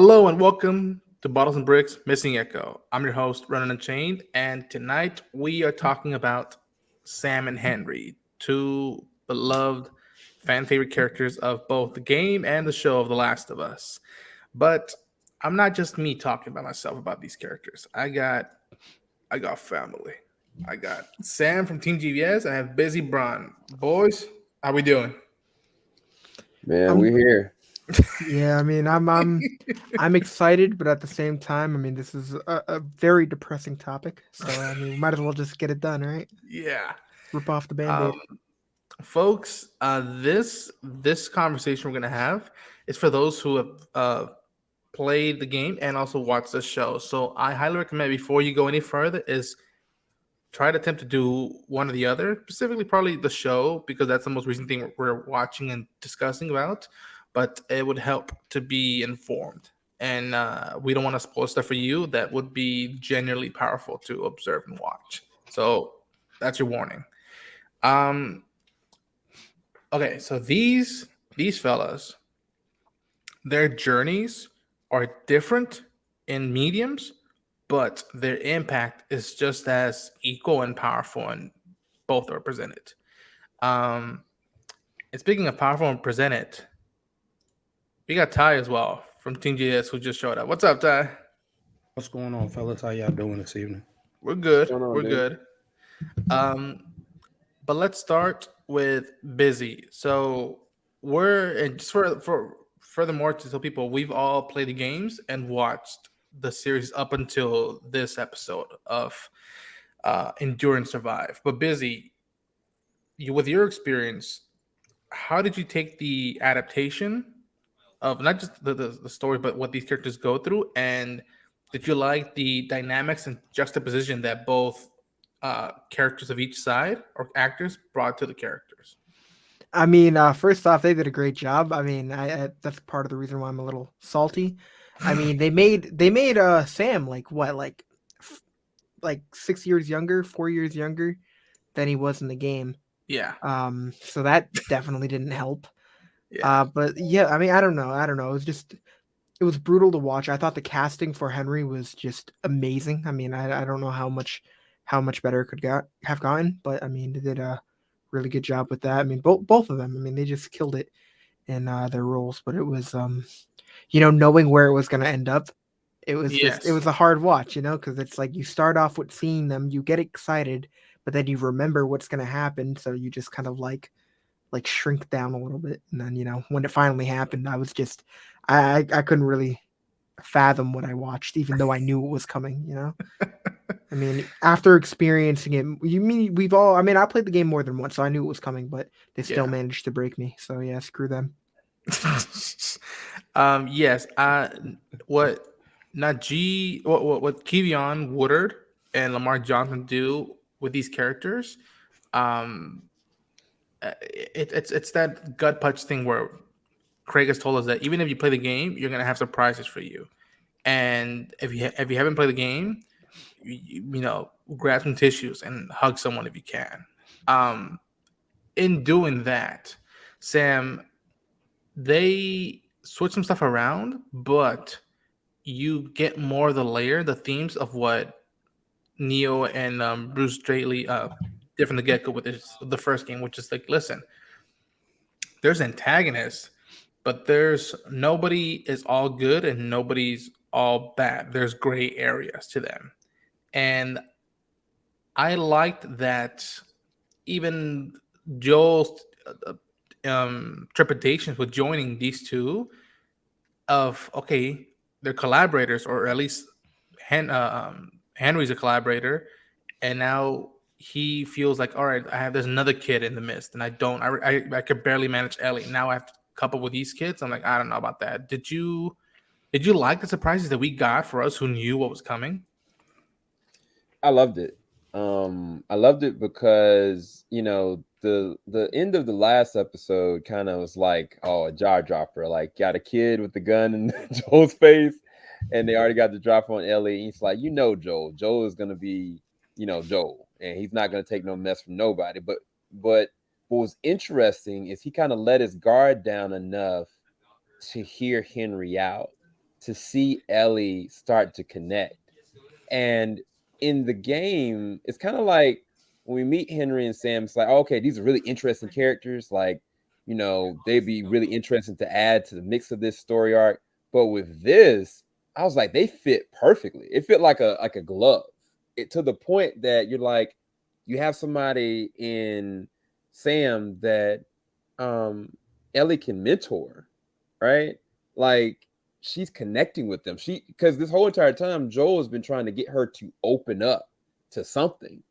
Hello and welcome to Bottles and Bricks Missing Echo. I'm your host, Ronan Unchained, and tonight we are talking about Sam and Henry, two beloved fan favorite characters of both the game and the show of The Last of Us. But I'm not just me talking by myself about these characters. I got family. I got Sam from Team GVS. I have BIZZYBRON. Boys, how we doing? Man, I'm we're here. yeah, I mean, I'm excited, but at the same time, I mean, this is a very depressing topic. So I mean, we might as well just get it done, right? Yeah. Rip off the band-aid. Um, Folks, this conversation we're gonna have is for those who have played the game and also watched the show. So I highly recommend before you go any further is try to attempt to do one or the other, specifically probably the show because that's the most recent thing we're watching and discussing about. But it would help to be informed, and we don't want to spoil stuff for you that would be genuinely powerful to observe and watch. So that's your warning. Um, Okay, so these fellas, their journeys are different in mediums, but their impact is just as equal and powerful, and both are presented. Um, and speaking of powerful and presented, we got Ty as well from Team GS who just showed up. What's up, Ty? What's going on, fellas? How y'all doing this evening? We're What's good. going on, We're dude? good. Um, but let's start with Busy. So we're and just for furthermore to tell people we've all played the games and watched the series up until this episode of Endure and Survive. But Busy, you with your experience, how did you take the adaptation of not just the story, but what these characters go through? And did you like the dynamics and juxtaposition that both characters of each side or actors brought to the characters? I mean, first off, they did a great job. I mean, I that's part of the reason why I'm a little salty. I mean, they made Sam like what, f- like 6 years younger, 4 years younger than he was in the game. Yeah, So that definitely didn't help. yeah, But yeah, I mean, I don't know. It was brutal to watch. I thought the casting for Henry was just amazing. I mean, I don't know how much better it could have gotten, but I mean, they did a really good job with that. I mean, both of them. I mean, they just killed it in their roles. But it was knowing where it was going to end up. It yes, was a hard watch, because it's like you start off with seeing them, you get excited, but then you remember what's going to happen, so you just kind of like shrink down a little bit, and then when it finally happened, I was just I couldn't really fathom what I watched, even though I knew it was coming. I mean, after experiencing it, you mean we've all, I mean, I played the game more than once, so I knew it was coming, but they still yeah. managed to break me. So yeah, screw them. Yes. What what Kevion Woodard and Lamar Johnson do with these characters, um, it's that gut punch thing where Craig has told us that even if you play the game, you're gonna have surprises for you. And if you haven't played the game, grab some tissues and hug someone if you can. Um, in doing that, Sam, they switch some stuff around, but you get more of the layer, the themes of what Neo and Bruce Straley did from the get go with the first game, which is like, listen, there's antagonists, but there's nobody is all good and nobody's all bad. There's gray areas to them. And I liked that even Joel's trepidations with joining these two of okay, they're collaborators, or at least Henry's a collaborator, and now he feels like, all right, I have there's another kid in the midst, and I don't, I could barely manage Ellie. Now I have to couple with these kids. I'm like, I don't know about that. Did you like the surprises that we got for us who knew what was coming? I loved it. I loved it because the end of the last episode kind of was like, oh, a jaw dropper. Like, got a kid with the gun in Joel's face, and they already got the drop on Ellie. And it's like, Joel. Joel is gonna be, Joel, and he's not gonna take no mess from nobody. But what was interesting is he kind of let his guard down enough to hear Henry out. to see Ellie start to connect. And in the game, it's kind of like when we meet Henry and Sam, it's like, okay, these are really interesting characters. Like, you know, they'd be really interesting to add to the mix of this story arc. But with this, I was like, they fit perfectly. It fit like a glove. It to the point that you're like, you have somebody in Sam that Ellie can mentor, right? Like she's connecting with them. Because this whole entire time, Joel has been trying to get her to open up to something.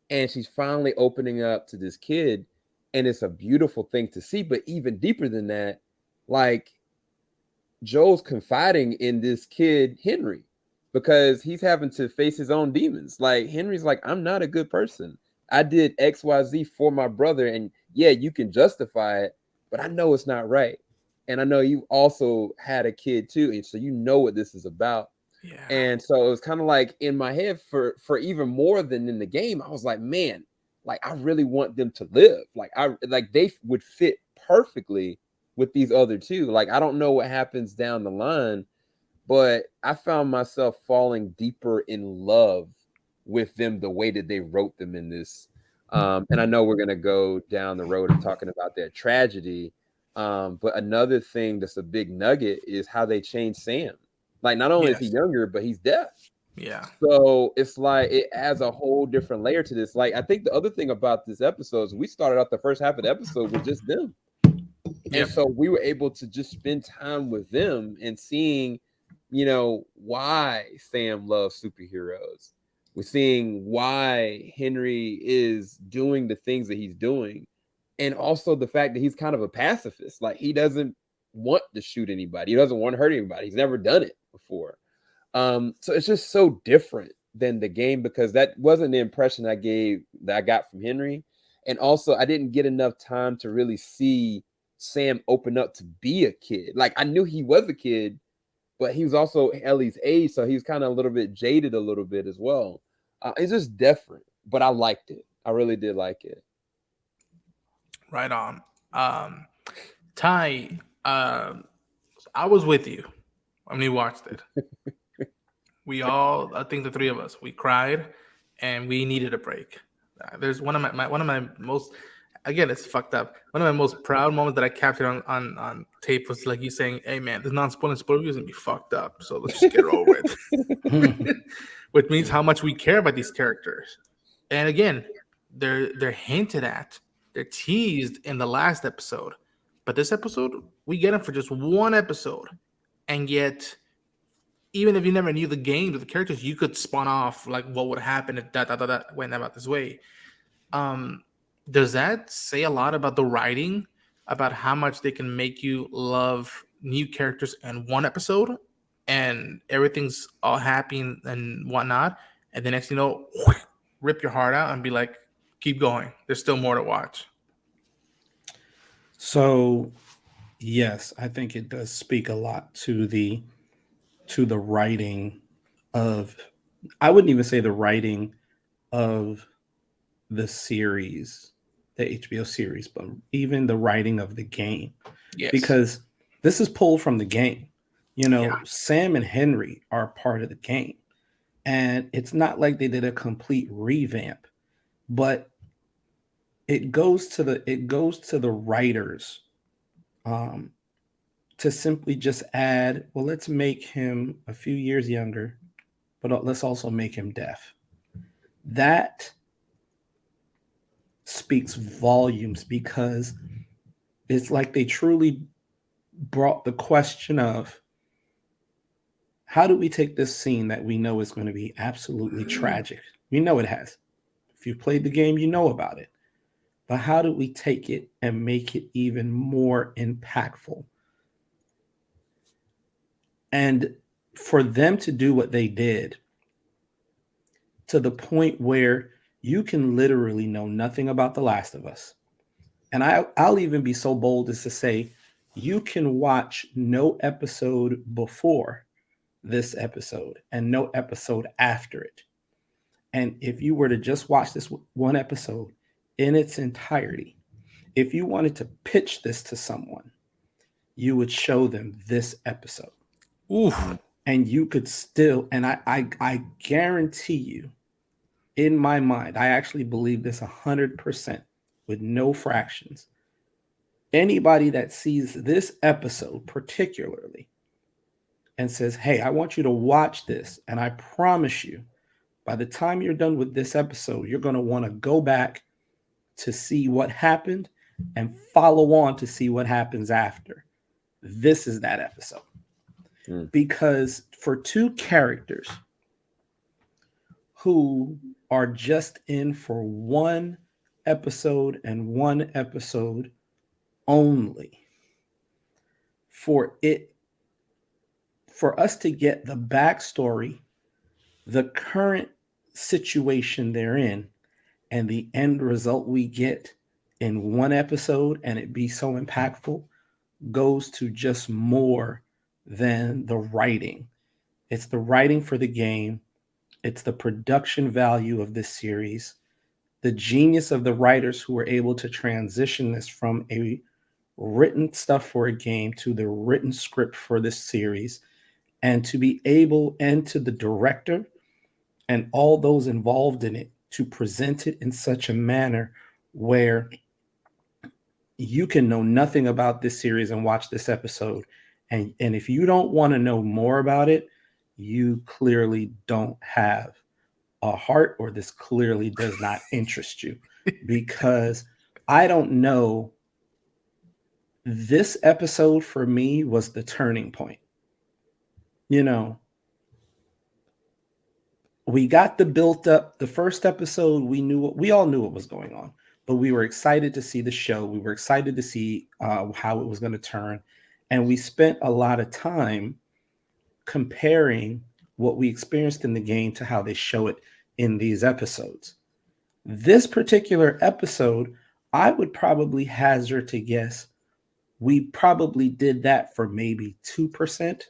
And she's finally opening up to this kid. And it's a beautiful thing to see. But even deeper than that, like Joel's confiding in this kid, Henry, because he's having to face his own demons. Like Henry's like, I'm not a good person. I did XYZ for my brother. And yeah, you can justify it, but I know it's not right. And I know you also had a kid too. And so you know what this is about. Yeah. And so it was kind of like in my head for even more than in the game, I was like, man, like I really want them to live. Like they would fit perfectly with these other two. Like I don't know what happens down the line, but I found myself falling deeper in love with them the way that they wrote them in this. And I know we're gonna go down the road of talking about their tragedy. But another thing that's a big nugget is how they changed Sam. Like not only is he younger, but he's deaf. Yeah. So it's like it adds a whole different layer to this. Like I think the other thing about this episode is we started out the first half of the episode with just them. And so we were able to just spend time with them and seeing, you know, why Sam loves superheroes. We're seeing why Henry is doing the things that he's doing. And also the fact that he's kind of a pacifist. Like he doesn't want to shoot anybody. He doesn't want to hurt anybody. He's never done it before. So it's just so different than the game because that wasn't the impression I got from Henry. And also I didn't get enough time to really see Sam open up to be a kid. Like I knew he was a kid, but he was also Ellie's age, so he was kind of a little bit jaded a little bit as well. It's just different, but I liked it. I really did like it. Right on. Ty, I was with you when we watched it. We all, I think the three of us, we cried and we needed a break. There's one of my most, again, it's fucked up. One of my most proud moments that I captured on tape was like you saying, "Hey man, this non-spoiler review is gonna be fucked up, so let's just get it over with." Which means how much we care about these characters. And again, they're hinted at, they're teased in the last episode, but this episode we get them for just one episode, and yet even if you never knew the games or the characters, you could spawn off like what would happen if that went about this way. Does that say a lot about the writing, about how much they can make you love new characters in one episode, and everything's all happy and whatnot, and the next you know, rip your heart out and be like, keep going. There's still more to watch. So, yes, I think it does speak a lot to the writing of, I wouldn't even say the writing of the series, the HBO series, but even the writing of the game. Yes. Because this is pulled from the game. You know, Sam and Henry are part of the game. And it's not like they did a complete revamp, but it goes to the writers to simply just add, well, let's make him a few years younger, but let's also make him deaf. That speaks volumes because it's like they truly brought the question of, how do we take this scene that we know is going to be absolutely tragic? We know it has. If you've played the game, you know about it. But how do we take it and make it even more impactful? And for them to do what they did to the point where you can literally know nothing about The Last of Us. And I'll even be so bold as to say, you can watch no episode before this episode and no episode after it. And if you were to just watch this one episode in its entirety, if you wanted to pitch this to someone, you would show them this episode. Oof. And you could still, and I guarantee you, in my mind, I actually believe this 100% with no fractions. Anybody that sees this episode particularly and says, hey, I want you to watch this, and I promise you, by the time you're done with this episode, you're going to want to go back to see what happened and follow on to see what happens after. This is that episode. Because for two characters who are just in for one episode and one episode only, for us to get the backstory, the current situation they're in, and the end result we get in one episode and it be so impactful goes to just more than the writing. It's the writing for the game. It's the production value of this series, the genius of the writers who were able to transition this from a written stuff for a game to the written script for this series, and to be able, and to the director and all those involved in it, to present it in such a manner where you can know nothing about this series and watch this episode. And if you don't want to know more about it, you clearly don't have a heart, or this clearly does not interest you. Because I don't know, this episode for me was the turning point. You know, we got the built up. The first episode, we all knew what was going on, but we were excited to see the show. We were excited to see how it was going to turn. And we spent a lot of time comparing what we experienced in the game to how they show it in these episodes. This particular episode, I would probably hazard to guess we probably did that for maybe 2%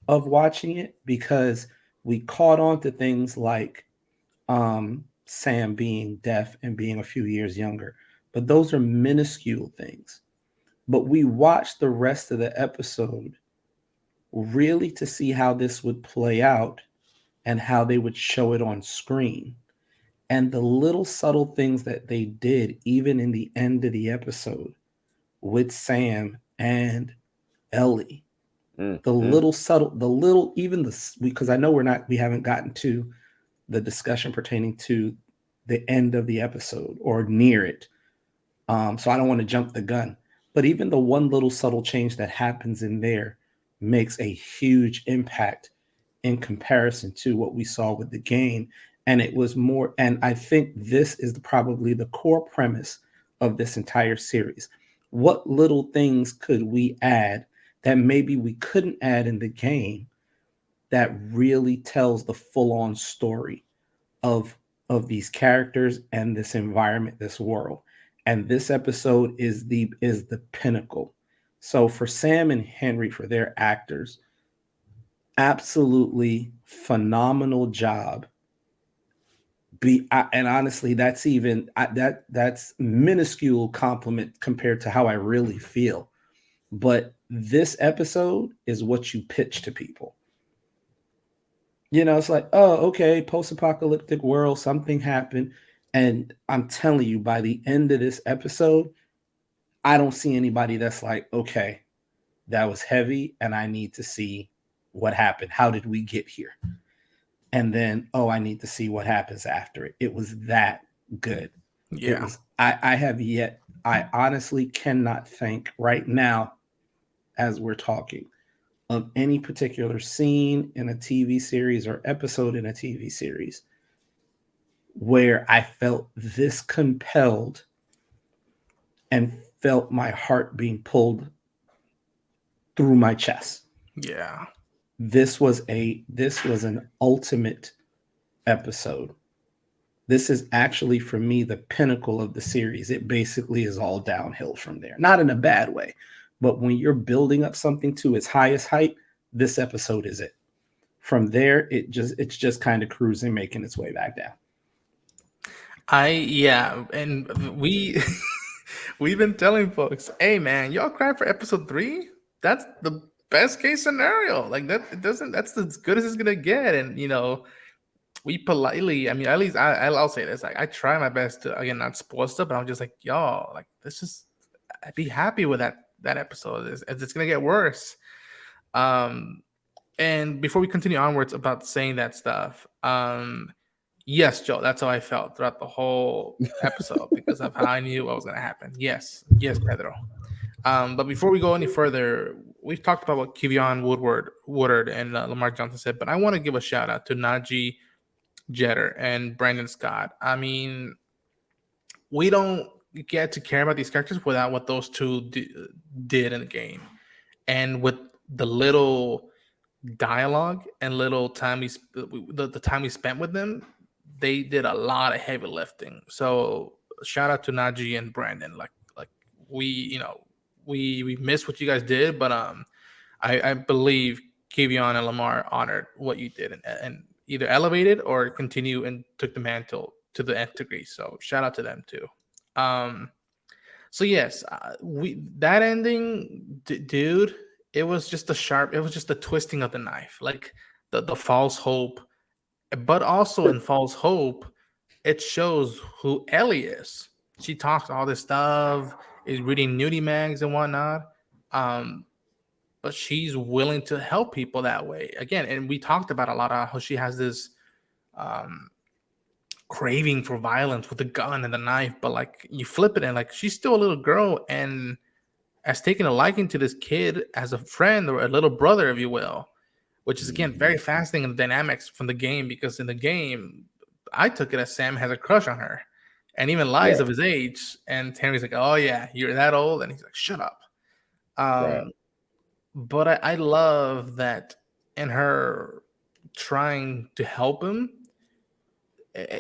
of watching it, because we caught on to things like Sam being deaf and being a few years younger. But those are minuscule things. But we watched the rest of the episode really to see how this would play out and how they would show it on screen. And the little subtle things that they did, even in the end of the episode with Sam and Ellie, the little subtle, because I know we haven't gotten to the discussion pertaining to the end of the episode or near it. So I don't want to jump the gun, but even the one little subtle change that happens in there makes a huge impact in comparison to what we saw with the game. And it was more, and I think this is probably the core premise of this entire series. What little things could we add that maybe we couldn't add in the game that really tells the full-on story of these characters and this environment, this world? And this episode is the pinnacle. So for Sam and Henry, for their actors, absolutely phenomenal job. And honestly, that's minuscule compliment compared to how I really feel. But this episode is what you pitch to people. You know, it's like, oh, okay, post-apocalyptic world, something happened. And I'm telling you, by the end of this episode, I don't see anybody that's like, okay, that was heavy and I need to see what happened. How did we get here? And then, oh, I need to see what happens after it. It was that good. Yeah. I honestly cannot think right now, as we're talking, of any particular scene in a TV series or episode in a TV series where I felt this compelled and felt my heart being pulled through my chest. Yeah. This was an ultimate episode. This is actually, for me, the pinnacle of the series. It basically is all downhill from there. Not in a bad way, but when you're building up something to its highest height, this episode is it. From there, it's just kind of cruising, making its way back down. And we've been telling folks, hey man, y'all cried for episode 3? That's the best case scenario. Like that, it doesn't. That's as good as it's gonna get. And we politely. I mean, at least I'll say this. Like, I try my best to again not spoil stuff, but I'm just like, y'all, like this is. I'd be happy with that episode. It's gonna get worse. And before we continue onwards about saying that stuff, yes, Joe, that's how I felt throughout the whole episode because of how I knew what was gonna happen. Yes, Pedro. But before we go any further, we've talked about what Kevion Woodard and Lamar Johnson said, but I want to give a shout out to Najee Jeter and Brandon Scott. I mean, we don't get to care about these characters without what those two did in the game, and with the little dialogue and little time the time we spent with them, they did a lot of heavy lifting. So shout out to Najee and Brandon. Like we we missed what you guys did, but I believe Kevion and Lamar honored what you did and either elevated or continue and took the mantle to the nth degree. So shout out to them too. So yes, that ending, dude. It was just a twisting of the knife, like the false hope, but also in false hope, it shows who Ellie is. She talks all this stuff, is reading nudie mags and whatnot, but she's willing to help people that way again. And we talked about a lot of how she has this craving for violence with the gun and the knife, but like you flip it and like she's still a little girl and has taken a liking to this kid as a friend or a little brother, if you will, which is again very fascinating in the dynamics from the game, because in the game I took it as Sam has a crush on her and even lies of his age, and Henry's like, oh yeah, you're that old, and he's like, shut up. But I love that in her trying to help him,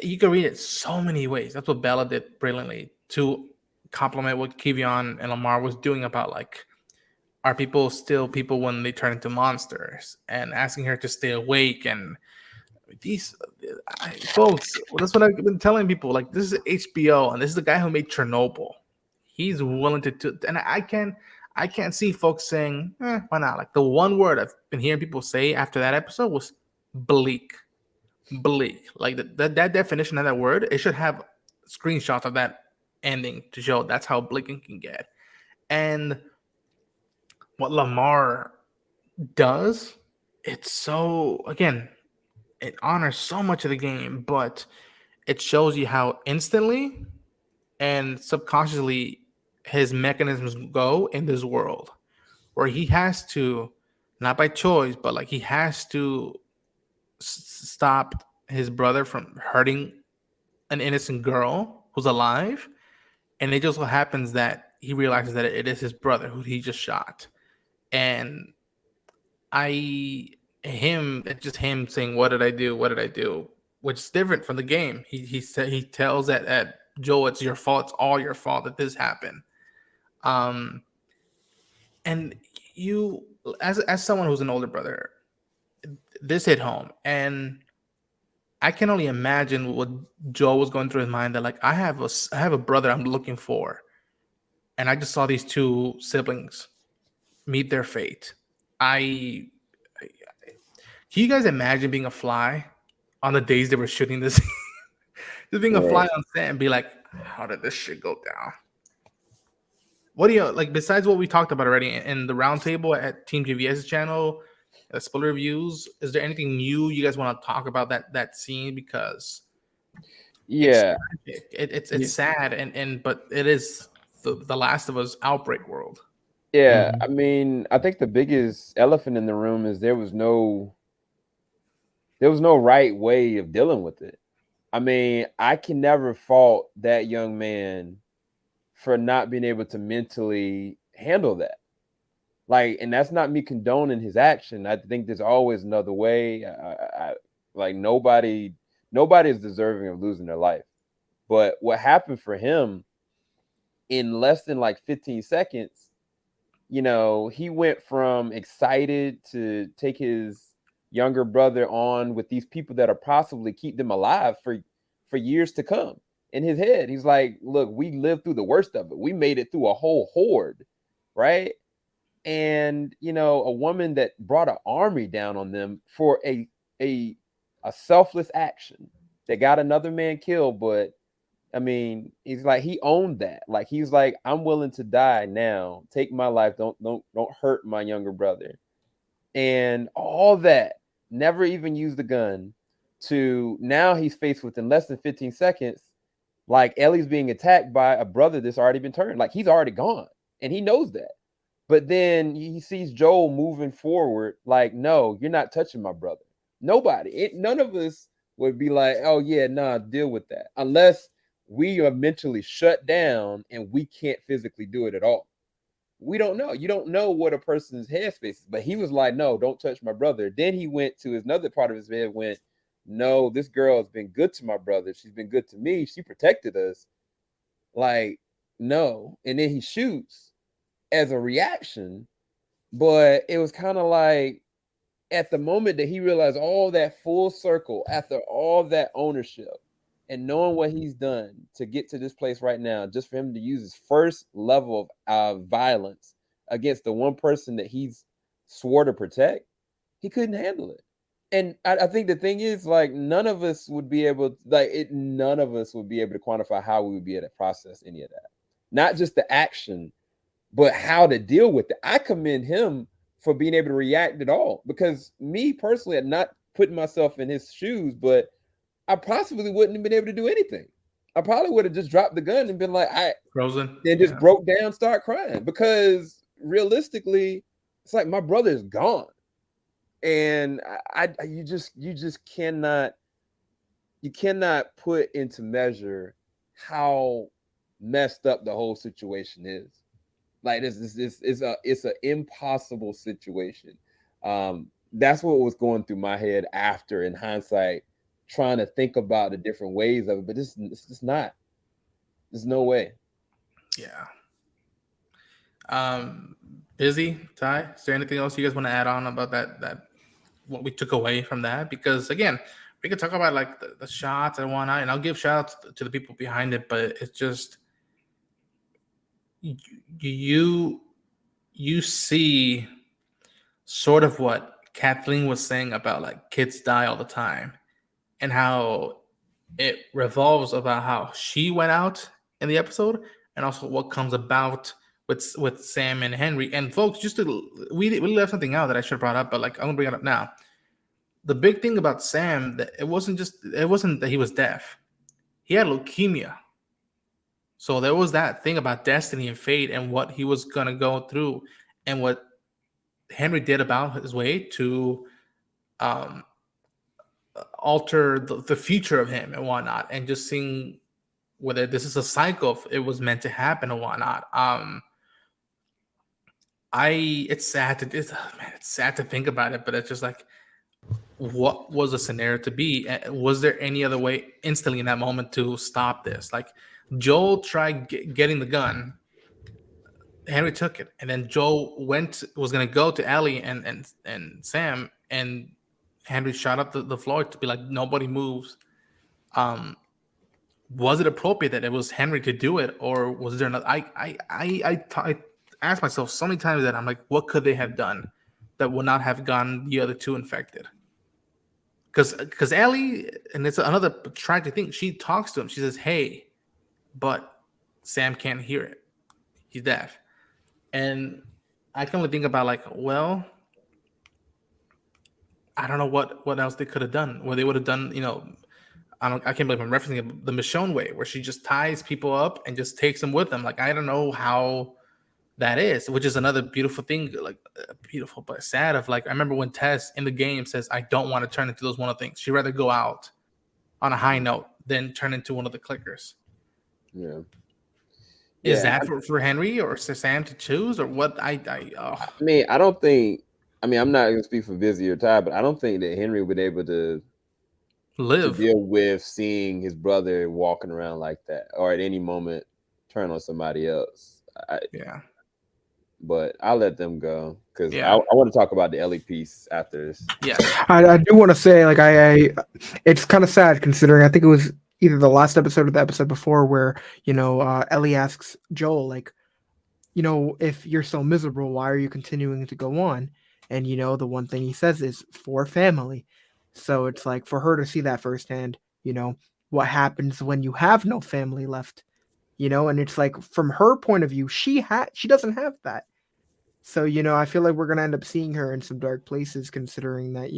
you can read it so many ways. That's what Bella did brilliantly to compliment what Kevion and Lamar was doing about like, are people still people when they turn into monsters, and asking her to stay awake. And these folks, that's what I've been telling people. Like, this is HBO, and this is the guy who made Chernobyl. He's willing to and I can't see folks saying, why not? Like the one word I've been hearing people say after that episode was bleak. Like that definition of that word, it should have screenshots of that ending to show that's how bleak it can get. And what Lamar does, it's so, again, it honors so much of the game, but it shows you how instantly and subconsciously his mechanisms go in this world, where he has to, not by choice, but like he has to stop his brother from hurting an innocent girl who's alive. And it just so happens that he realizes that it is his brother who he just shot. And it's just him saying, what did I do? Which is different from the game. He tells that Joel, it's your fault. It's all your fault that this happened. And you, as someone who's an older brother, this hit home. And I can only imagine what Joel was going through his mind, that like, I have a brother I'm looking for, and I just saw these two siblings meet their fate. Can you guys imagine being a fly on the days they were shooting this? Just being a fly on set and be like, how did this shit go down? What do you like besides what we talked about already in the roundtable at TeamJVS's channel, split reviews? Is there anything new you guys want to talk about that scene? Because it's sad and but it is the Last of Us outbreak world. I mean, I think the biggest elephant in the room is there was no right way of dealing with it. I mean, I can never fault that young man for not being able to mentally handle that. Like, and that's not me condoning his action. I think there's always another way. I like nobody is deserving of losing their life. But what happened for him in less than like 15 seconds, he went from excited to take his younger brother on with these people that are possibly keep them alive for years to come. In his head, he's like, look, we lived through the worst of it. We made it through a whole horde, right? and a woman that brought an army down on them for a selfless action that got another man killed. But I mean, he's like, he owned that. Like, he's like, I'm willing to die now. Take my life. Don't hurt my younger brother. And all that, never even used the gun, to now he's faced within less than 15 seconds, like Ellie's being attacked by a brother that's already been turned. Like, he's already gone. And he knows that. But then he sees Joel moving forward. Like, no, you're not touching my brother. Nobody. None of us would be like, oh yeah, nah, deal with that. Unless we are mentally shut down and we can't physically do it at all. We don't know. You don't know what a person's headspace is. But he was like, no, don't touch my brother. Then he went to another part of his head, went, no, this girl has been good to my brother. She's been good to me. She protected us. Like, no. And then he shoots as a reaction. But it was kind of like, at the moment that he realized all that full circle, after all that ownership, and knowing what he's done to get to this place right now, just for him to use his first level of violence against the one person that he's swore to protect, he couldn't handle it. And I think the thing is, like, none of us would be able to quantify how we would be able to process any of that. Not just the action, but how to deal with it. I commend him for being able to react at all, because me personally, I'm not putting myself in his shoes, but I possibly wouldn't have been able to do anything. I probably would have just dropped the gun and been like, frozen, and just broke down, start crying, because realistically, it's like, my brother is gone. And you just cannot put into measure how messed up the whole situation is. Like, it's an impossible situation. That's what was going through my head after, in hindsight, trying to think about the different ways of it, but it's just not. There's no way. Yeah. Busy, Ty, is there anything else you guys want to add on about that what we took away from that? Because again, we could talk about like the shots and whatnot, and I'll give shout outs to the people behind it, but it's just you see sort of what Kathleen was saying about like kids die all the time, and how it revolves about how she went out in the episode, and also what comes about with Sam and Henry. And folks, we left something out that I should have brought up, but like, I'm gonna bring it up now. The big thing about Sam, that it wasn't that he was deaf. He had leukemia. So there was that thing about destiny and fate and what he was gonna go through, and what Henry did about his way to alter the future of him and whatnot, and just seeing whether this is a cycle, if it was meant to happen or whatnot. It's sad to think about it, but it's just like, what was the scenario to be? Was there any other way instantly in that moment to stop this? Like, Joel tried getting the gun, Henry took it, and then Joel was going to go to Ellie and Sam, and Henry shot up the floor to be like, nobody moves. Was it appropriate that it was Henry to do it, or was there another? I asked myself so many times that I'm like, what could they have done that would not have gotten the other two infected? Because Ellie, and it's another tragic thing, she talks to him. She says, hey, but Sam can't hear it. He's deaf. And I can only think about like, well, I don't know what else they could have done. What they would have done, I can't believe I'm referencing it, the Michonne way, where she just ties people up and just takes them with them. Like, I don't know how that is, which is another beautiful thing, like beautiful but sad. Of like, I remember when Tess in the game says, I don't want to turn into those one of the things. She'd rather go out on a high note than turn into one of the clickers. Yeah. Is that for Henry or Sam to choose, or what? I mean, I don't think. I mean, I'm not going to speak for Busy or Ty, but I don't think that Henry would be able to deal with seeing his brother walking around like that, or at any moment turn on somebody else. But I'll let them go, because I want to talk about the Ellie piece after this. Yeah, I do want to say, like, it's kind of sad considering I think it was either the last episode or the episode before where Ellie asks Joel, like, if you're so miserable, why are you continuing to go on? And the one thing he says is for family. So it's like for her to see that firsthand, what happens when you have no family left, and it's like from her point of view, she doesn't have that. So, I feel like we're gonna end up seeing her in some dark places, considering that,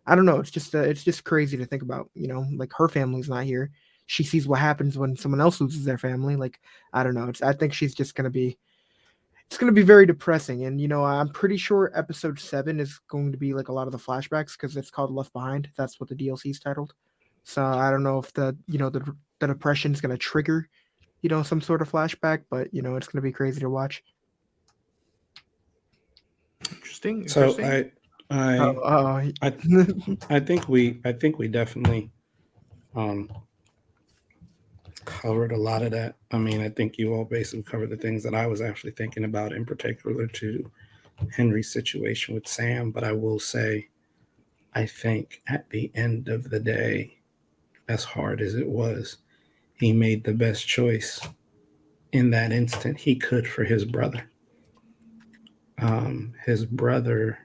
I don't know. It's just crazy to think about. Like her family's not here. She sees what happens when someone else loses their family. Like I don't know. I think she's just gonna be. It's gonna be very depressing, and I'm pretty sure episode 7 is going to be like a lot of the flashbacks because it's called Left Behind. That's what the DLC is titled. So I don't know if the depression is gonna trigger, some sort of flashback, but it's gonna be crazy to watch. Interesting. So Interesting. I think we definitely covered a lot of that. I mean, I think you all basically covered the things that I was actually thinking about, in particular to Henry's situation with Sam. But I will say, I think at the end of the day, as hard as it was, he made the best choice in that instant he could for his brother. His brother,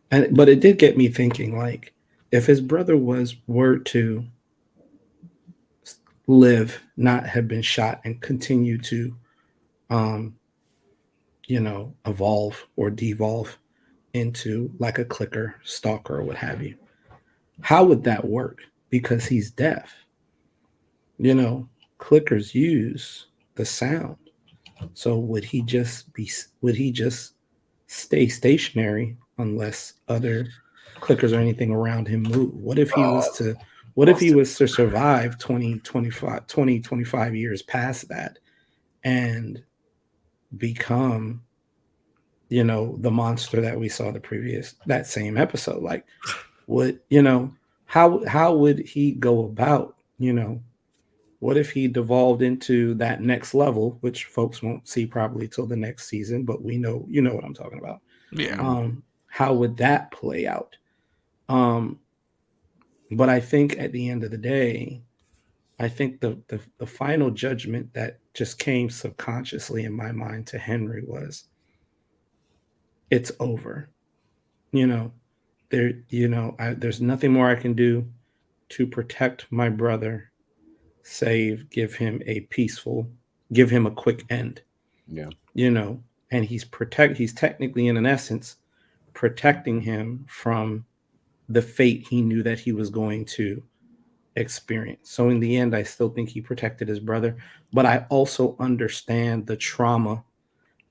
but it did get me thinking, like, if his brother were to live, not have been shot, and continue to evolve or devolve into like a clicker, stalker, or what have you, how would that work? Because he's deaf. Clickers use the sound. So would he just stay stationary unless other clickers or anything around him move? What if he was to survive 25 years past that and become the monster that we saw that same episode? Like, how would he go about, what if he devolved into that next level, which folks won't see probably till the next season, but we know, what I'm talking about. Yeah. How would that play out? But I think at the end of the day, I think the final judgment that just came subconsciously in my mind to Henry was, it's over. There's nothing more I can do to protect my brother, give him a quick end. Yeah. And he's technically, in an essence, protecting him from the fate he knew that he was going to experience. So in the end, I still think he protected his brother, but I also understand the trauma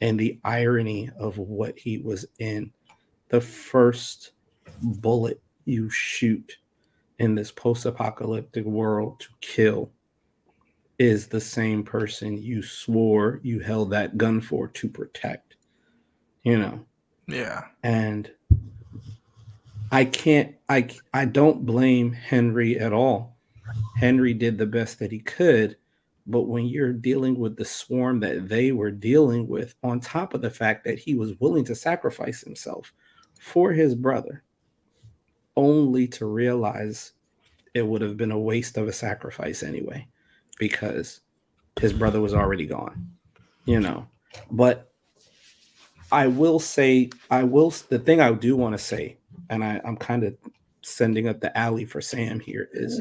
and the irony of what he was in. The first bullet you shoot in this post-apocalyptic world to kill is the same person you swore you held that gun for to protect. Yeah. And I don't blame Henry at all. Henry did the best that he could, but when you're dealing with the swarm that they were dealing with, on top of the fact that he was willing to sacrifice himself for his brother, only to realize it would have been a waste of a sacrifice anyway, because his brother was already gone. But I will say, the thing I do want to say, and I'm kind of sending up the alley for Sam here, is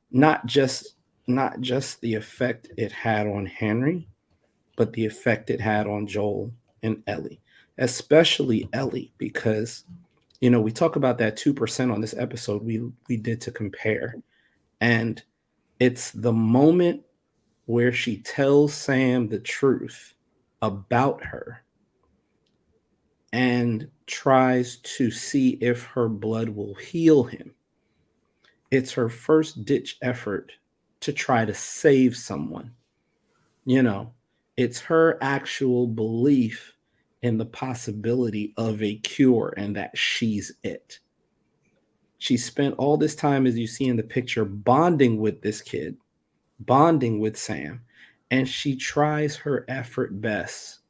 not just the effect it had on Henry, but the effect it had on Joel and Ellie, especially Ellie, because we talk about that 2% on this episode we did to compare, and it's the moment where she tells Sam the truth about her and tries to see if her blood will heal him. It's her first ditch effort to try to save someone. It's her actual belief in the possibility of a cure and that she's it. She spent all this time, as you see in the picture, bonding with this kid, bonding with Sam, and she tries her effort best,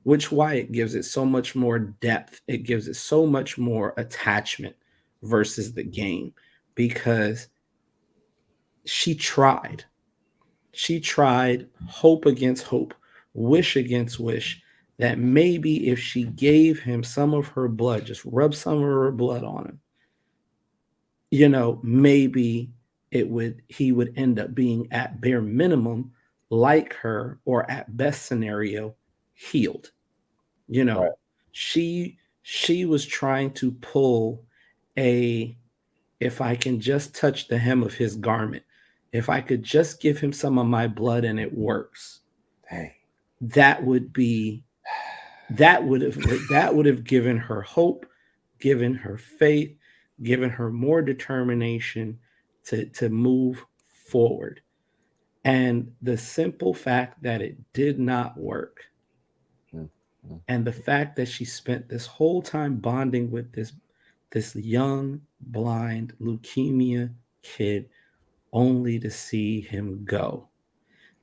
which why it gives it so much more depth. It gives it so much more attachment versus the game, because she tried hope against hope, wish against wish that maybe if she gave him some of her blood, just rub some of her blood on him, you know, maybe he would end up being at bare minimum like her, or at best scenario healed. You Right. know, she was trying to pull a, if I can just touch the hem of his garment, if I could just give him some of my blood and it works, Dang. that would have given her hope, given her faith, given her more determination to move forward. And the simple fact that it did not work, Mm-hmm. and the fact that she spent this whole time bonding with this young, blind, leukemia kid, only to see him go,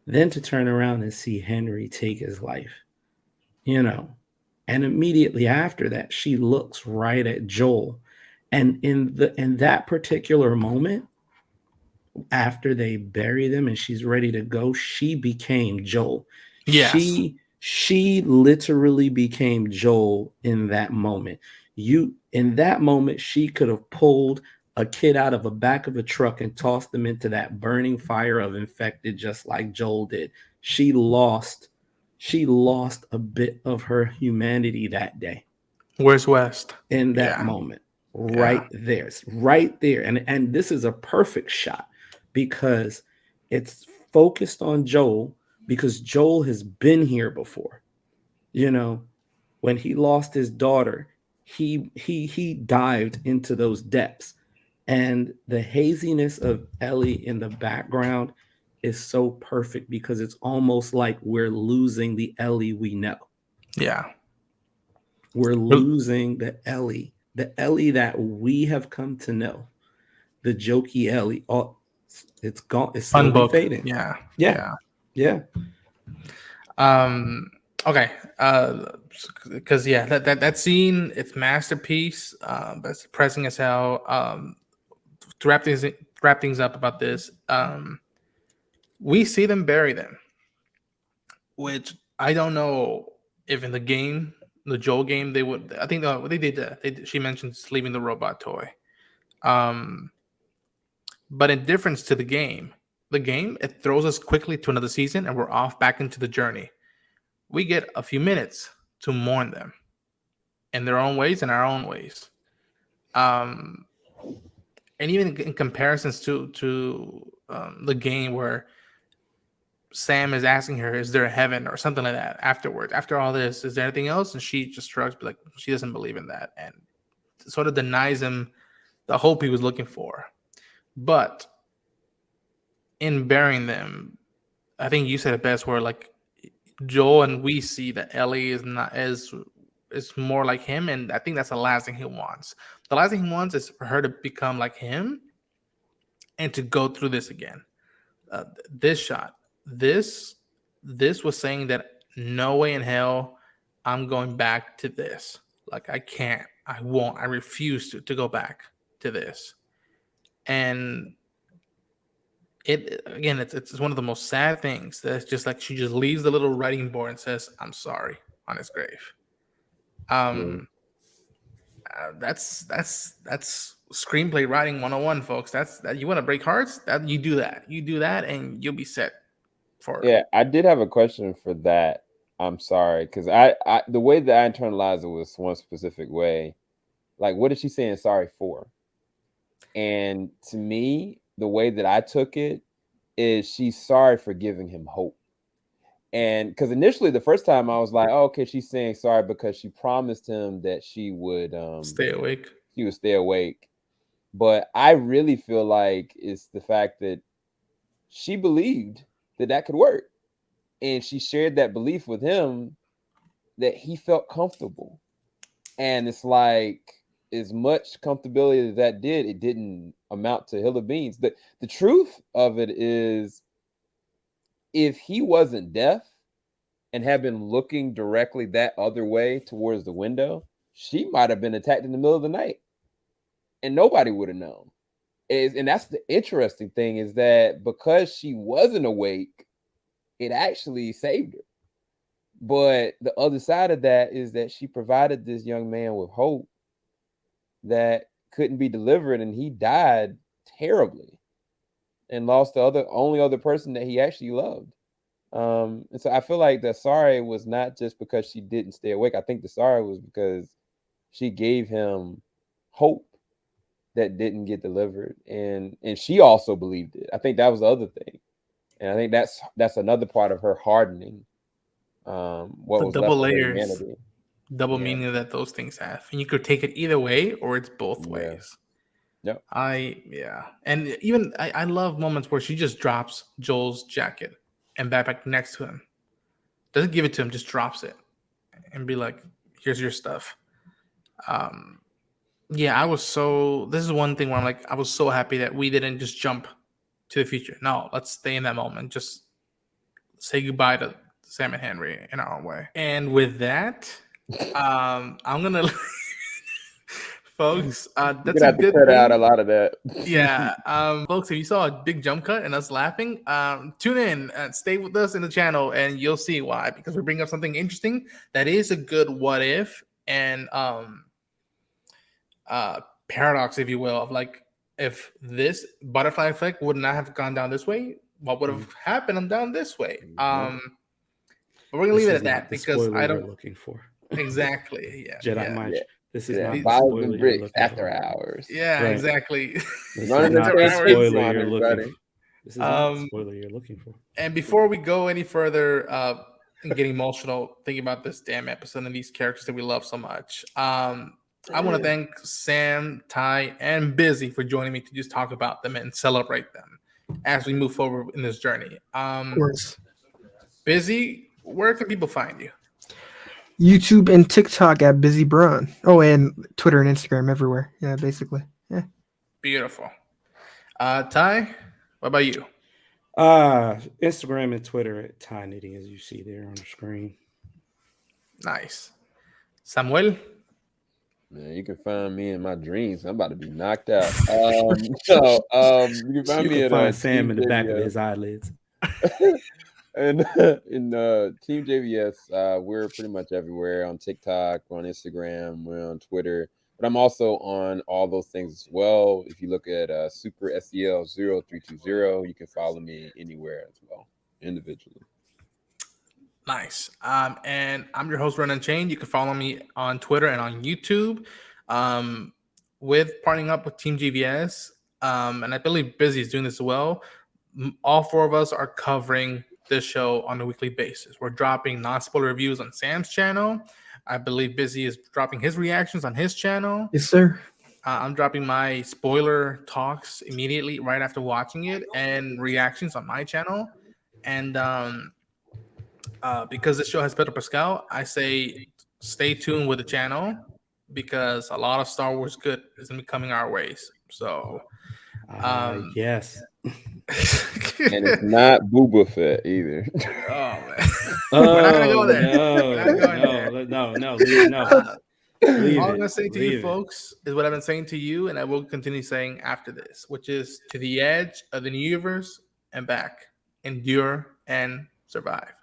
then to turn around and see Henry take his life, you know. And immediately after that, she looks right at Joel. And in that particular moment, after they bury them and she's ready to go, she became Joel. Yes. She literally became Joel in that moment. In that moment, she could have pulled a kid out of the back of a truck and tossed them into that burning fire of infected, just like Joel did. She lost a bit of her humanity that day. Where's West? In that Yeah. moment, right there. It's right there. And this is a perfect shot because it's focused on Joel, because Joel has been here before. You know, when he lost his daughter, he dived into those depths. And the haziness of Ellie in the background is so perfect because it's almost like we're losing the Ellie we know. Yeah. We're losing the Ellie that we have come to know, the jokey Ellie. Oh, it's gone. It's Fun slowly book. fading. Yeah. Yeah. Okay. Because that scene, it's masterpiece. That's depressing as hell. To wrap things up about this, we see them bury them, which I don't know if in the game, the Joel game, they would. I think they did that. She mentioned leaving the robot toy. But in difference to the game, it throws us quickly to another season, and we're off back into the journey. We get a few minutes to mourn them in their own ways and our own ways. And even in comparisons to the game where Sam is asking her, "Is there a heaven?" or something like that afterwards. After all this, is there anything else? And she just shrugs, like she doesn't believe in that, and sort of denies him the hope he was looking for. But in burying them, I think you said it best, where like Joel and we see that Ellie is not as is more like him, and I think that's the last thing he wants. The last thing he wants is for her to become like him and to go through this again. This shot, this was saying that no way in hell I'm going back to this. Like I can't, I won't, I refuse to go back to this. And it again, it's one of the most sad things. That's just like she just leaves the little writing board and says, "I'm sorry" on his grave. That's screenplay writing 101, folks. That you want to break hearts, that you do that, and you'll be set for. Yeah, I did have a question for that. I'm sorry, because I the way that I internalized it was one specific way. Like, what is she saying sorry for? And to me, the way that I took it is she's sorry for giving him hope. And because initially the first time I was like, oh, okay, she's saying sorry because she promised him that she would Stay awake. She would stay awake. But I really feel like it's the fact that she believed that that could work. And she shared that belief with him that he felt comfortable. And it's like, as much comfortability as that did, it didn't amount to hill of beans. The truth of it is, if he wasn't deaf and had been looking directly that other way towards the window, she might have been attacked in the middle of the night and nobody would have known. And that's the interesting thing, is that because she wasn't awake, it actually saved her. But the other side of that is that she provided this young man with hope that couldn't be delivered, and he died terribly and lost the only other person that he actually loved. And so I feel like the sorry was not just because she didn't stay awake. I think the sorry was because she gave him hope that didn't get delivered, and she also believed it. I think that was the other thing, and I think that's another part of her hardening. What The was double left of her layers, humanity. double Yeah. meaning that those things have, and you could take it either way, or it's both Yeah. ways. Yep. And even I love moments where she just drops Joel's jacket and backpack next to him. Doesn't give it to him, just drops it and be like, "Here's your stuff." Yeah, this is one thing where I'm like, I was so happy that we didn't just jump to the future. No, let's stay in that moment. Just say goodbye to Sam and Henry in our own way. And with that, I'm gonna folks, You're that's gonna a have to good cut out a thing. lot of that. Yeah, folks, if you saw a big jump cut and us laughing, tune in and stay with us in the channel, and you'll see why. Because we bring up something interesting that is a good what if and paradox, if you will, of like, if this butterfly effect would not have gone down this way, what would have happened down this way? But we're gonna leave it at that because I don't looking for exactly. Jedi yeah. Mind. Yeah. This is Yeah, not the Biles spoiler and you're bricks looking after for. hours. Yeah, Right. exactly. This is Running not the the same pace spoiler on you're looking everybody. for. This is not the spoiler you're looking for. And before we go any further, and getting emotional thinking about this damn episode and these characters that we love so much, I want to thank Sam, Ty, and Busy for joining me to just talk about them and celebrate them as we move forward in this journey. Of course. Busy, where can people find you? YouTube and TikTok at BIZZYBRON. Oh, and Twitter and Instagram everywhere. Yeah, basically. Yeah. Beautiful. Ty, what about you? Instagram and Twitter at Ty Knitting, as you see there on the screen. Nice. Samuel? Man, you can find me in my dreams. I'm about to be knocked out. You can find me find Sam in the back of his eyelids. And in Team JVS, we're pretty much everywhere on TikTok, we're on Instagram, we're on Twitter, but I'm also on all those things as well. If you look at Super SEL 0320, you can follow me anywhere as well, individually. Nice. And I'm your host, Run Unchained. You can follow me on Twitter and on YouTube. With partnering up with Team JVS, and I believe Busy is doing this as well. All four of us are covering this show on a weekly basis. We're dropping non-spoiler reviews on Sam's channel. I believe Busy is dropping his reactions on his channel. Yes, sir. I'm dropping my spoiler talks immediately right after watching it and reactions on my channel. And because this show has Pedro Pascal, I say stay tuned with the channel because a lot of Star Wars good is going to be coming our ways. So, yes. And it's not Boba Fett either. Oh, man. We're not going to go there. No. All I'm going to say to you folks is what I've been saying to you, and I will continue saying after this, which is to the edge of the new universe and back. Endure and survive.